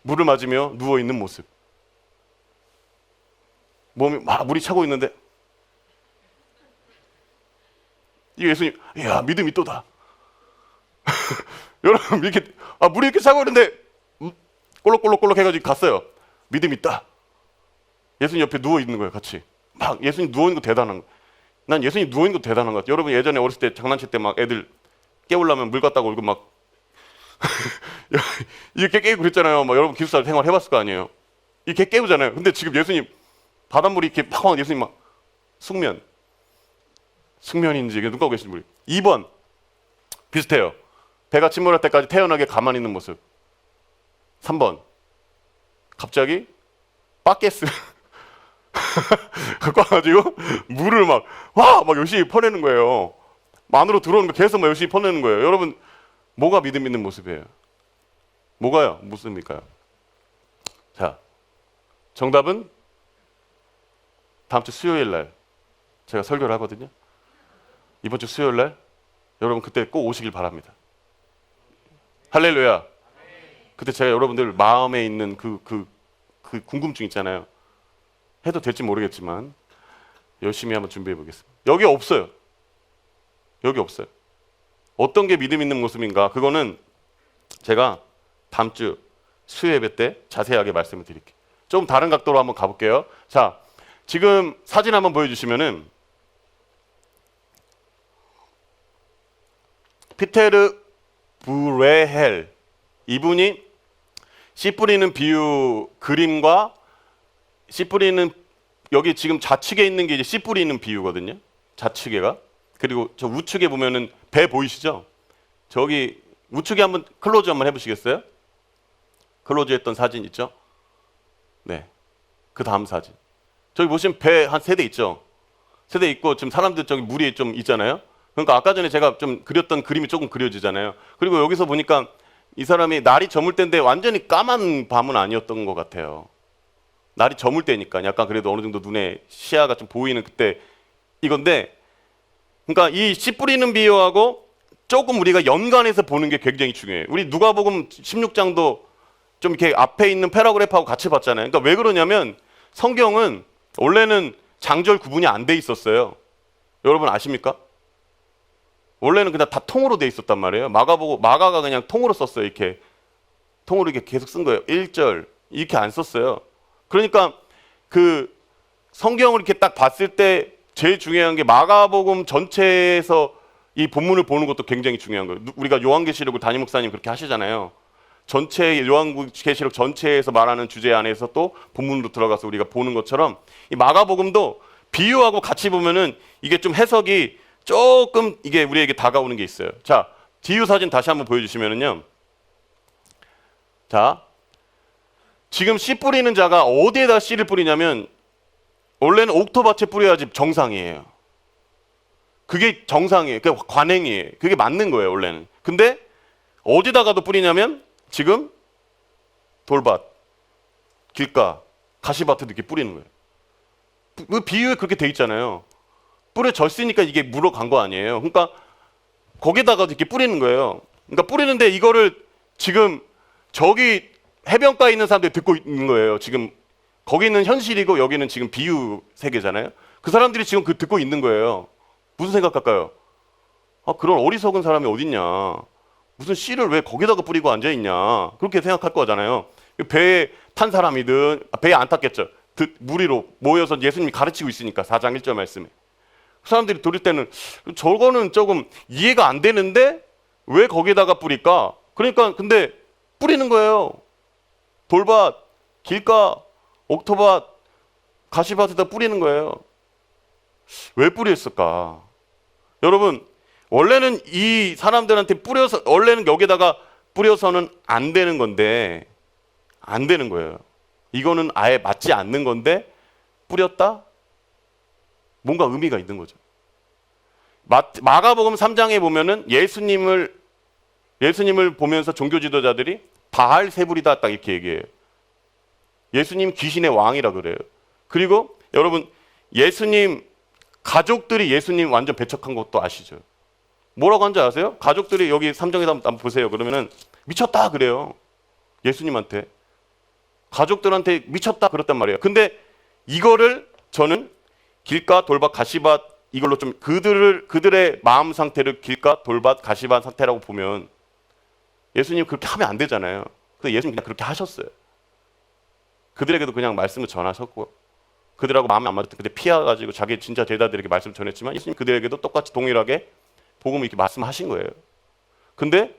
물을 맞으며 누워있는 모습. 몸이 막 물이 차고 있는데 이 예수님, 이야, 믿음이 또다. 여러분, 이렇게 물이 이렇게 차고 있는데 꼴록꼴록꼴록 해가지고 갔어요. 믿음 있다. 예수님 옆에 누워있는 거예요, 같이. 막 예수님 누워있는 거 대단한 거. 난 예수님 누워있는 거 대단한 것 같아요. 여러분 예전에 어렸을 때 장난칠 때 막 애들 깨우려면 물 갖다가 올고 막 이렇게 깨고 그랬잖아요. 막 여러분 기숙사 생활 해봤을 거 아니에요. 이렇게 깨우잖아요. 근데 지금 예수님 바닷물이 이렇게 막 예수님 막 숙면인지 눈 감고 계신 분이. 2번 비슷해요. 배가 침몰할 때까지 태연하게 가만히 있는 모습. 3번 갑자기 바게스 갖고 와가지고 물을 막 열심히 퍼내는 거예요. 안으로 들어오는 거 계속 막 열심히 퍼내는 거예요. 여러분 뭐가 믿음 있는 모습이에요? 뭐가요? 모습입니까요? 자, 정답은 다음 주 수요일 날 제가 설교를 하거든요. 이번 주 수요일 날 여러분 그때 꼭 오시길 바랍니다. 할렐루야. 그때 제가 여러분들 마음에 있는 그 궁금증 있잖아요. 해도 될지 모르겠지만 열심히 한번 준비해 보겠습니다. 여기 없어요. 어떤 게 믿음 있는 모습인가? 그거는 제가 다음 주 수요 예배 때 자세하게 말씀을 드릴게요. 좀 다른 각도로 한번 가볼게요. 자, 지금 사진 한번 보여주시면은 피테르 브레헬 이분이 씨 뿌리는 비유 그림과 씨 뿌리는 여기 지금 좌측에 있는 게 이제 씨 뿌리는 비유거든요. 좌측에가. 그리고 저 우측에 보면은 배 보이시죠? 저기 우측에 한번 클로즈 한번 해보시겠어요? 클로즈 했던 사진 있죠? 네. 그 다음 사진. 저기 보시면 배 한 3대 있죠? 3대 있고 지금 사람들 저기 물이 좀 있잖아요? 그러니까 아까 전에 제가 좀 그렸던 그림이 조금 그려지잖아요. 그리고 여기서 보니까 이 사람이 날이 저물 때인데 완전히 까만 밤은 아니었던 것 같아요. 날이 저물 때니까 약간 그래도 어느 정도 눈에 시야가 좀 보이는 그때 이건데, 그러니까 이 씨 뿌리는 비유하고 조금 우리가 연관해서 보는 게 굉장히 중요해요. 우리 누가복음 16장도 좀 이렇게 앞에 있는 패러그래프하고 같이 봤잖아요. 그러니까 왜 그러냐면 성경은 원래는 장절 구분이 안 돼 있었어요. 여러분 아십니까? 원래는 그냥 다 통으로 돼 있었단 말이에요. 마가가 그냥 통으로 썼어요. 이렇게 통으로 이렇게 계속 쓴 거예요. 1절 이렇게 안 썼어요. 그러니까 그 성경을 이렇게 딱 봤을 때 제일 중요한 게 마가복음 전체에서 이 본문을 보는 것도 굉장히 중요한 거예요. 우리가 요한계시록을 담임 목사님 그렇게 하시잖아요. 전체 요한계시록 전체에서 말하는 주제 안에서 또 본문으로 들어가서 우리가 보는 것처럼 이 마가복음도 비유하고 같이 보면은 이게 좀 해석이 조금 이게 우리에게 다가오는 게 있어요. 자, 비유 사진 다시 한번 보여주시면은요. 자, 지금 씨 뿌리는 자가 어디에다 씨를 뿌리냐면 원래는 옥토밭에 뿌려야지 정상이에요. 그게 정상이에요. 그게 관행이에요. 그게 맞는 거예요, 원래는. 근데 어디다가도 뿌리냐면 지금 돌밭, 길가, 가시밭에도 이렇게 뿌리는 거예요. 그 비유에 그렇게 돼 있잖아요. 뿌려졌으니까 이게 물어간 거 아니에요. 그러니까 거기다가도 이렇게 뿌리는 거예요. 그러니까 뿌리는데 이거를 지금 저기 해변가에 있는 사람들이 듣고 있는 거예요. 지금 거기는 현실이고 여기는 지금 비유 세계잖아요. 그 사람들이 지금 그 듣고 있는 거예요. 무슨 생각할까요? 아, 그런 어리석은 사람이 어딨냐. 무슨 씨를 왜 거기다가 뿌리고 앉아있냐. 그렇게 생각할 거잖아요. 배에 탄 사람이든, 배에 안 탔겠죠. 무리로 모여서 예수님이 가르치고 있으니까 4장 1절 말씀에. 그 사람들이 들을 때는 저거는 조금 이해가 안 되는데 왜 거기다가 뿌릴까? 그러니까 근데 뿌리는 거예요. 돌밭, 길가, 옥토밭, 가시밭에다 뿌리는 거예요. 왜 뿌렸을까? 여러분, 원래는 이 사람들한테 뿌려서, 원래는 여기다가 뿌려서는 안 되는 건데, 안 되는 거예요. 이거는 아예 맞지 않는 건데, 뿌렸다? 뭔가 의미가 있는 거죠. 마가복음 3장에 보면은 예수님을 보면서 종교 지도자들이 바알세불이다 딱 이렇게 얘기해요. 예수님 귀신의 왕이라 그래요. 그리고 여러분, 예수님 가족들이 예수님 완전 배척한 것도 아시죠? 뭐라고 한지 아세요? 가족들이 여기 3장에다 한번 보세요. 그러면은 미쳤다 그래요. 예수님한테. 가족들한테 미쳤다 그랬단 말이에요. 근데 이거를 저는 길가, 돌밭, 가시밭 이걸로 좀 그들의 마음 상태를 길가, 돌밭, 가시밭 상태라고 보면 예수님 그렇게 하면 안 되잖아요. 근데 예수님 그냥 그렇게 하셨어요. 그들에게도 그냥 말씀을 전하셨고 그들하고 마음이 안 맞았던 그때 피해가지고 자기 진짜 제자들에게 말씀을 전했지만 예수님 그들에게도 똑같이 동일하게 복음을 이렇게 말씀하신 거예요. 근데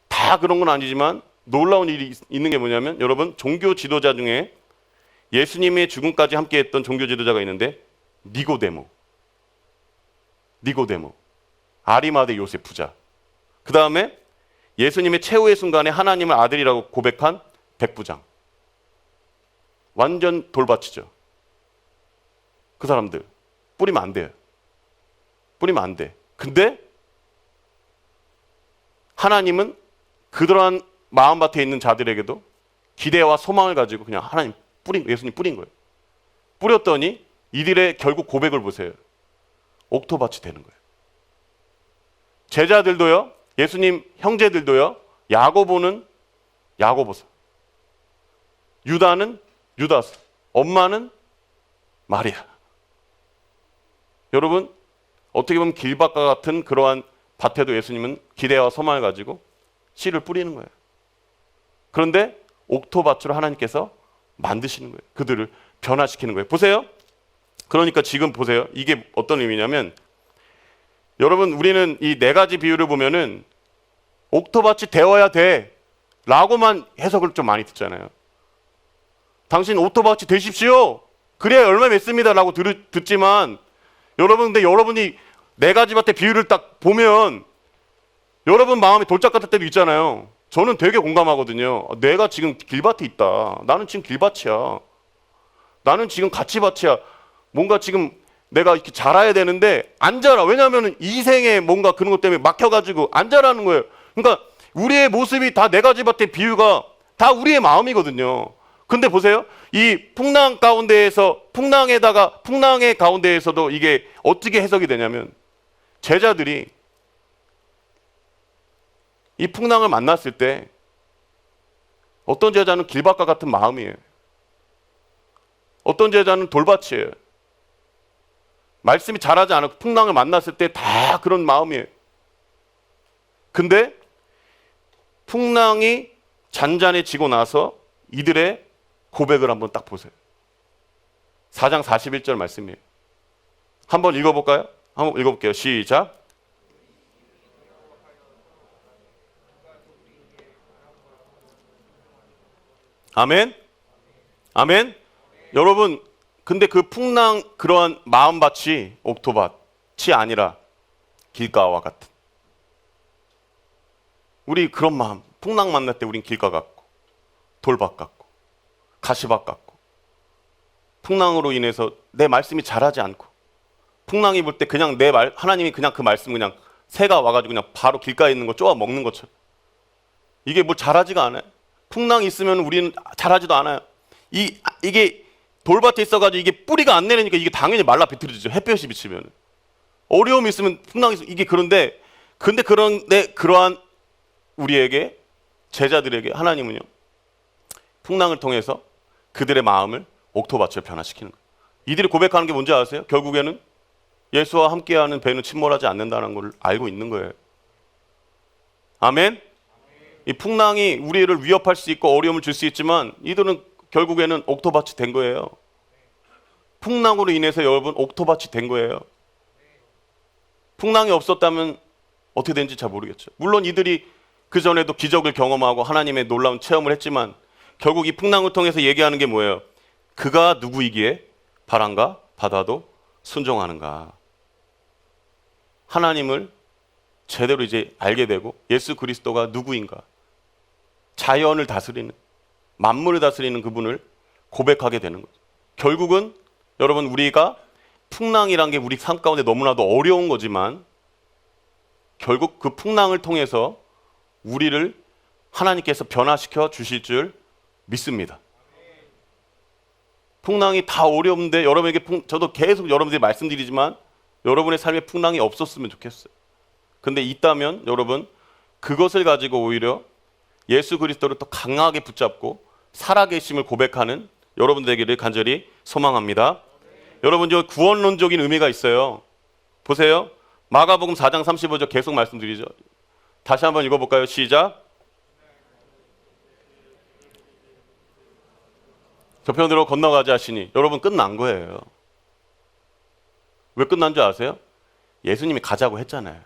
다 그런 건 아니지만 놀라운 일이 있는 게 뭐냐면 여러분 종교 지도자 중에 예수님의 죽음까지 함께했던 종교 지도자가 있는데 니고데모, 아리마대 요셉 부자. 그 다음에 예수님의 최후의 순간에 하나님을 아들이라고 고백한 백부장. 완전 돌밭이죠. 그 사람들 뿌리면 안 돼요. 뿌리면 안 돼. 근데 하나님은 그러한 마음밭에 있는 자들에게도 기대와 소망을 가지고 그냥 예수님 뿌린 거예요. 뿌렸더니 이들의 결국 고백을 보세요. 옥토밭이 되는 거예요. 제자들도요, 예수님 형제들도요, 야고보는 야고보서, 유다는 유다서, 엄마는 마리아. 여러분, 어떻게 보면 길밭과 같은 그러한 밭에도 예수님은 기대와 소망을 가지고 씨를 뿌리는 거예요. 그런데 옥토밭으로 하나님께서 만드시는 거예요. 그들을 변화시키는 거예요. 보세요. 그러니까 지금 보세요. 이게 어떤 의미냐면 여러분 우리는 이 네 가지 비유를 보면은 옥토밭이 되어야 돼 라고만 해석을 좀 많이 듣잖아요. 당신 옥토밭이 되십시오. 그래야 열매 맺습니다 라고 듣지만 여러분 근데 여러분이 네 가지 밭의 비유를 딱 보면 여러분 마음에 돌짝 같을 때도 있잖아요. 저는 되게 공감하거든요. 내가 지금 길밭에 있다. 나는 지금 길밭이야. 나는 지금 가치밭이야. 뭔가 지금 내가 이렇게 자라야 되는데 안 자라. 왜냐하면 이 생에 뭔가 그런 것 때문에 막혀가지고 안 자라는 거예요. 그러니까 우리의 모습이 다 네 가지 밭의 비유가 다 우리의 마음이거든요. 근데 보세요. 이 풍랑 가운데에서 풍랑의 가운데에서도 이게 어떻게 해석이 되냐면 제자들이 이 풍랑을 만났을 때 어떤 제자는 길밭과 같은 마음이에요. 어떤 제자는 돌밭이에요. 말씀이 자라지 않고 풍랑을 만났을 때 다 그런 마음이에요. 근데 풍랑이 잔잔해지고 나서 이들의 고백을 한번 딱 보세요. 4장 41절 말씀이에요. 한번 읽어볼까요? 한번 읽어볼게요. 시작. 아멘? 아멘? 여러분, 근데 그 풍랑 그러한 마음밭이 옥토밭이 아니라 길가와 같은, 우리 그런 마음, 풍랑 만날 때 우린 길가 같고 돌밭 같고 가시밭 같고, 풍랑으로 인해서 내 말씀이 자라지 않고, 풍랑이 불 때 그냥 내 말, 하나님이 그냥 그 말씀 그냥 새가 와가지고 그냥 바로 길가에 있는 거 쪼아 먹는 것처럼, 이게 뭐 자라지가 않아요. 풍랑이 있으면 우리는 자라지도 않아요. 이게 돌밭에 있어가지고 이게 뿌리가 안 내리니까 이게 당연히 말라 비틀어지죠. 햇볕이 비치면. 어려움이 있으면, 풍랑이 있으면 이게, 그런데 그러한 우리에게, 제자들에게 하나님은요, 풍랑을 통해서 그들의 마음을 옥토밭으로 변화시키는 거예요. 이들이 고백하는 게 뭔지 아세요? 결국에는 예수와 함께하는 배는 침몰하지 않는다는 걸 알고 있는 거예요. 아멘? 이 풍랑이 우리를 위협할 수 있고 어려움을 줄 수 있지만 이들은 결국에는 옥토밭이 된 거예요. 풍랑으로 인해서 여러분 옥토밭이 된 거예요. 풍랑이 없었다면 어떻게 되는지 잘 모르겠죠. 물론 이들이 그 전에도 기적을 경험하고 하나님의 놀라운 체험을 했지만 결국 이 풍랑을 통해서 얘기하는 게 뭐예요? 그가 누구이기에 바람과 바다도 순종하는가. 하나님을 제대로 이제 알게 되고 예수 그리스도가 누구인가, 자연을 다스리는, 만물을 다스리는 그분을 고백하게 되는 거죠. 결국은 여러분, 우리가 풍랑이란 게 우리 삶 가운데 너무나도 어려운 거지만 결국 그 풍랑을 통해서 우리를 하나님께서 변화시켜 주실 줄 믿습니다. 풍랑이 다 어려운데 여러분에게 저도 계속 여러분들이 말씀드리지만 여러분의 삶에 풍랑이 없었으면 좋겠어요. 근데 있다면 여러분, 그것을 가지고 오히려 예수 그리스도를 더 강하게 붙잡고 살아계심을 고백하는 여러분들에게를 간절히 소망합니다. 여러분, 저 구원론적인 의미가 있어요. 보세요. 마가복음 4장 35절 계속 말씀드리죠. 다시 한번 읽어볼까요? 시작. 저편으로 건너가자 하시니. 여러분, 끝난 거예요. 왜 끝난 줄 아세요? 예수님이 가자고 했잖아요.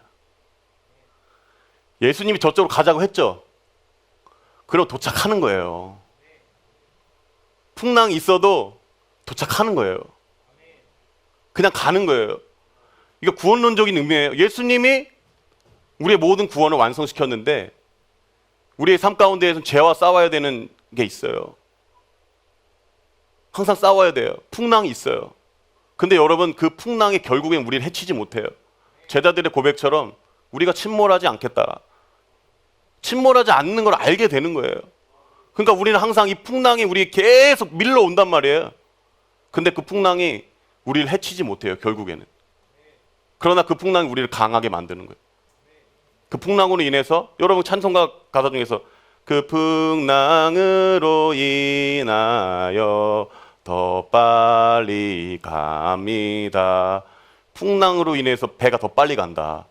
예수님이 저쪽으로 가자고 했죠. 그럼 도착하는 거예요. 풍랑이 있어도 도착하는 거예요. 그냥 가는 거예요. 이거 구원론적인 의미예요. 예수님이 우리의 모든 구원을 완성시켰는데 우리의 삶 가운데에서는 죄와 싸워야 되는 게 있어요. 항상 싸워야 돼요. 풍랑이 있어요. 근데 여러분, 그 풍랑이 결국엔 우리를 해치지 못해요. 제자들의 고백처럼 우리가 침몰하지 않겠다. 침몰하지 않는 걸 알게 되는 거예요. 그러니까 우리는 항상 이 풍랑이 우리 계속 밀려온단 말이에요. 근데 그 풍랑이 우리를 해치지 못해요, 결국에는. 그러나 그 풍랑이 우리를 강하게 만드는 거예요. 그 풍랑으로 인해서, 여러분 찬송가 가사 중에서 그 풍랑으로 인하여 더 빨리 갑니다. 풍랑으로 인해서 배가 더 빨리 간다.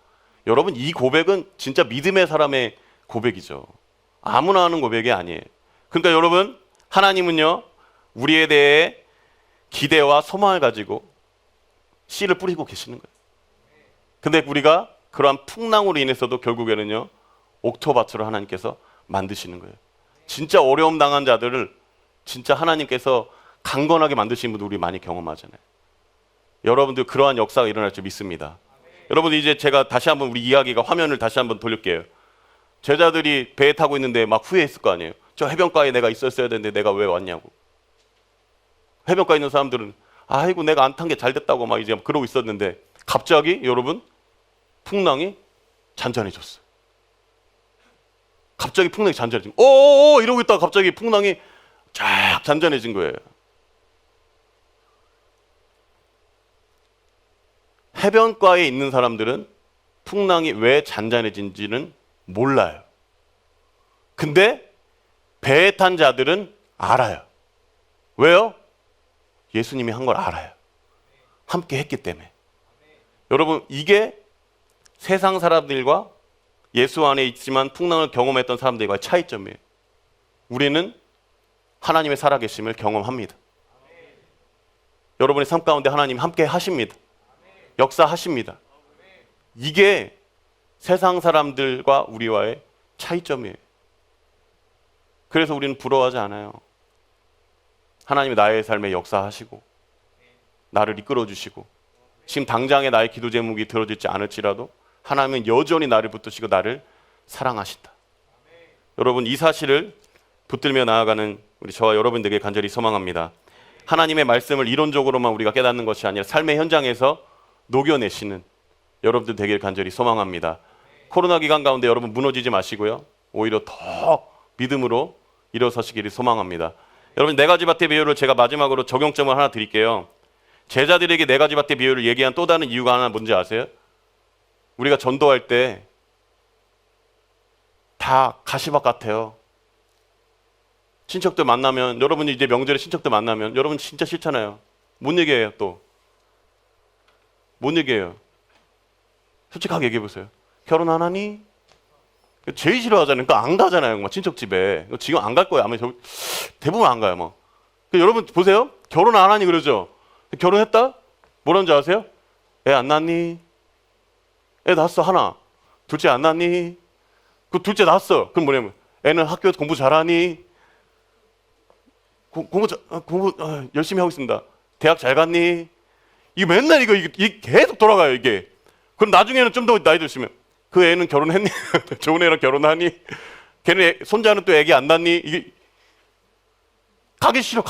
여러분, 이 고백은 진짜 믿음의 사람의 고백이죠. 아무나 하는 고백이 아니에요. 그러니까 여러분, 하나님은요, 우리에 대해 기대와 소망을 가지고 씨를 뿌리고 계시는 거예요. 근데 우리가 그러한 풍랑으로 인해서도 결국에는요, 옥토밭으로 하나님께서 만드시는 거예요. 진짜 어려움 당한 자들을 진짜 하나님께서 강건하게 만드시는 분들 우리 많이 경험하잖아요. 여러분들 그러한 역사가 일어날 줄 믿습니다. 여러분, 이제 제가 다시 한번 우리 이야기가 화면을 다시 한번 돌릴게요. 제자들이 배에 타고 있는데 막 후회했을 거 아니에요. 저 해변가에 내가 있었어야 되는데 내가 왜 왔냐고. 해변가에 있는 사람들은 아이고 내가 안 탄 게 잘 됐다고 막 이제 그러고 있었는데 갑자기 여러분 풍랑이 잔잔해졌어요. 갑자기 풍랑이 잔잔해진 거예요. 오오오 이러고 있다가 갑자기 풍랑이 쫙 잔잔해진 거예요. 해변가에 있는 사람들은 풍랑이 왜 잔잔해진지는 몰라요. 근데 배에 탄 자들은 알아요. 왜요? 예수님이 한 걸 알아요. 함께 했기 때문에. 여러분, 이게 세상 사람들과 예수 안에 있지만 풍랑을 경험했던 사람들과의 차이점이에요. 우리는 하나님의 살아계심을 경험합니다. 여러분의 삶 가운데 하나님 함께 하십니다. 역사하십니다. 이게 세상 사람들과 우리와의 차이점이에요. 그래서 우리는 부러워하지 않아요. 하나님이 나의 삶에 역사하시고 나를 이끌어 주시고 지금 당장의 나의 기도 제목이 들어지지 않을지라도 하나님은 여전히 나를 붙드시고 나를 사랑하신다. 여러분, 이 사실을 붙들며 나아가는 우리 저와 여러분들에게 간절히 소망합니다. 하나님의 말씀을 이론적으로만 우리가 깨닫는 것이 아니라 삶의 현장에서 녹여내시는 여러분들 되길 간절히 소망합니다. 코로나 기간 가운데 여러분 무너지지 마시고요, 오히려 더 믿음으로 일어서시기를 소망합니다. 여러분, 네 가지 밭의 비유를 제가 마지막으로 적용점을 하나 드릴게요. 제자들에게 네 가지 밭의 비유를 얘기한 또 다른 이유가 하나 뭔지 아세요? 우리가 전도할 때 다 가시밭 같아요. 친척들 만나면, 여러분이 이제 명절에 친척들 만나면 여러분 진짜 싫잖아요. 못 얘기해요. 또 못 얘기해요. 솔직하게 얘기해 보세요. 결혼 안 하니? 제일 싫어하잖아요. 그러니까 안 가잖아요. 친척 집에. 지금 안 갈 거예요. 아마 대부분 안 가요. 뭐. 여러분 보세요. 결혼 안 하니 그러죠. 결혼했다? 뭐라는 줄 아세요? 애 안 낳니? 애 낳았어 하나. 둘째 안 낳니? 그 둘째 낳았어. 그럼 뭐냐면 애는 학교 공부 잘하니? 공부 열심히 하고 있습니다. 대학 잘 갔니? 이게 맨날 이게 계속 돌아가요. 이게. 그럼 나중에는 좀 더 나이 드시면 그 애는 결혼했니? 좋은 애랑 결혼하니? 걔는 손자는 또 애기 안 낳니? 이게 가기 싫어.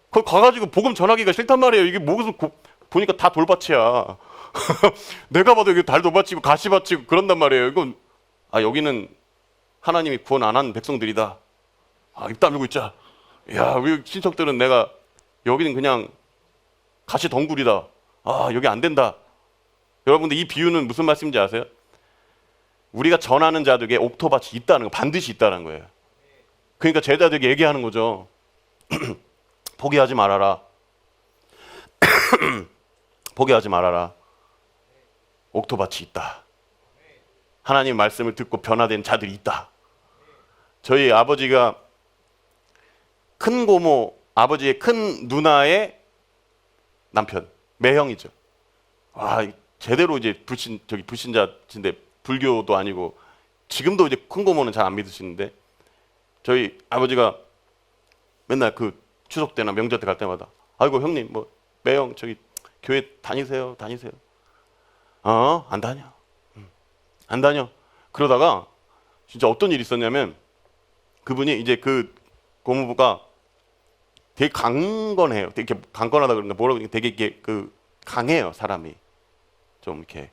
거기 가가지고 복음 전하기가 싫단 말이에요. 이게 무슨 보니까 다 돌밭이야. 내가 봐도 여기 달 돌밭이고 가시밭이고 그런단 말이에요. 이건 여기는 하나님이 구원 안 한 백성들이다. 입 다물고 있자. 야, 우리 친척들은 내가 여기는 그냥 가시 덩굴이다. 여기 안 된다. 여러분들, 이 비유는 무슨 말씀인지 아세요? 우리가 전하는 자들에게 옥토밭이 있다는 거, 반드시 있다는 거예요. 그러니까 제자들에게 얘기하는 거죠. 포기하지 말아라. 포기하지 말아라. 옥토밭이 있다. 하나님 말씀을 듣고 변화된 자들이 있다. 저희 아버지가 큰 고모, 아버지의 큰 누나의 남편, 매형이죠. 제대로 이제 불신자인데, 불교도 아니고, 지금도 이제 큰 고모는 잘 안 믿으시는데, 저희 아버지가 맨날 그 추석 때나 명절 때 갈 때마다, 아이고 형님, 뭐 매형 저기 교회 다니세요? 안 다녀. 안 다녀. 그러다가 진짜 어떤 일이 있었냐면, 그분이 이제 그 고모부가 되게 강건해요. 되게 강건하다 그런가 뭐라고, 되게 이게 강해요. 사람이 좀 이렇게,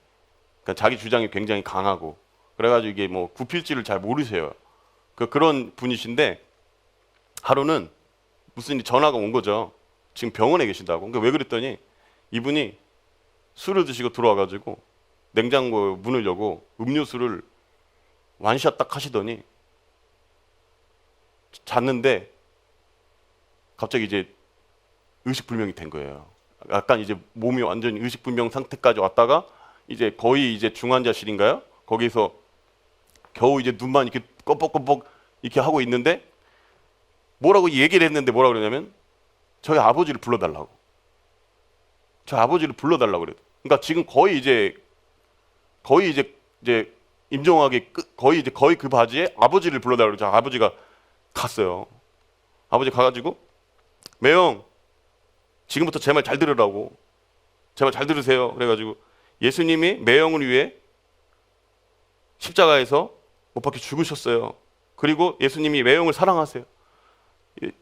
그러니까 자기 주장이 굉장히 강하고, 그래가지고 이게 뭐 구필지를 잘 모르세요. 그런 분이신데, 하루는 무슨 전화가 온 거죠. 지금 병원에 계신다고. 그러니까 왜 그랬더니, 이분이 술을 드시고 들어와가지고 냉장고 문을 열고 음료수를 완샷 딱 하시더니 잤는데 갑자기 이제 의식불명이 된 거예요. 약간 이제 몸이 완전히 의식불명 상태까지 왔다가 이제 거의 이제 중환자실인가요? 거기서 겨우 이제 눈만 이렇게 껌뻑껌뻑 이렇게 하고 있는데, 뭐라고 얘기를 했는데 뭐라고 그러냐면, 저희 아버지를 불러달라고. 저희 아버지를 불러달라고 그래요. 그러니까 지금 거의 이제 임종하게 거의 그 바지에 아버지를 불러달라고. 저 아버지가 갔어요. 아버지 가가지고, 매형 지금부터 제 말 잘 들으라고. 제 말 잘 들으세요. 그래가지고 예수님이 매형을 위해 십자가에서 못 박혀 죽으셨어요. 그리고 예수님이 매형을 사랑하세요.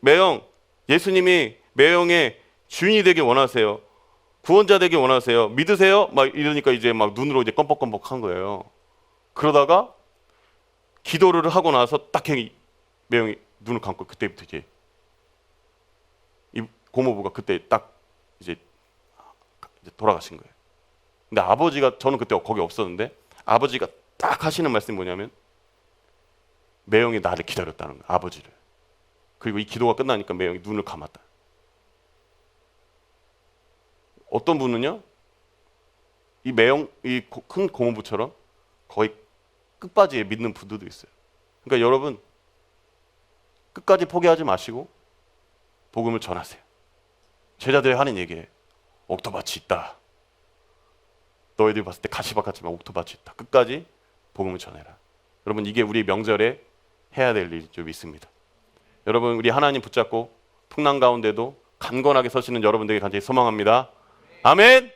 매형, 예수님이 매형의 주인이 되길 원하세요. 구원자 되길 원하세요. 믿으세요? 막 이러니까 이제 막 눈으로 이제 껌뻑껌뻑한 거예요. 그러다가 기도를 하고 나서 딱 매형이 눈을 감고, 그때부터 이제 이 고모부가 그때 딱 이제 돌아가신 거예요. 근데 아버지가, 저는 그때 거기 없었는데, 아버지가 딱 하시는 말씀이 뭐냐면, 매형이 나를 기다렸다는 거예요. 아버지를. 그리고 이 기도가 끝나니까 매형이 눈을 감았다. 어떤 분은요, 이 매형, 이 큰 고모부처럼 거의 끝바지에 믿는 분들도 있어요. 그러니까 여러분, 끝까지 포기하지 마시고 복음을 전하세요. 제자들이 하는 얘기예요. 옥토밭이 있다. 너희들이 봤을 때 가시밭 같지만 옥토밭이 있다. 끝까지 복음을 전해라. 여러분, 이게 우리 명절에 해야 될 일이 좀 있습니다. 여러분 우리 하나님 붙잡고 풍랑 가운데도 강건하게 서시는 여러분들에게 간절히 소망합니다. 아멘.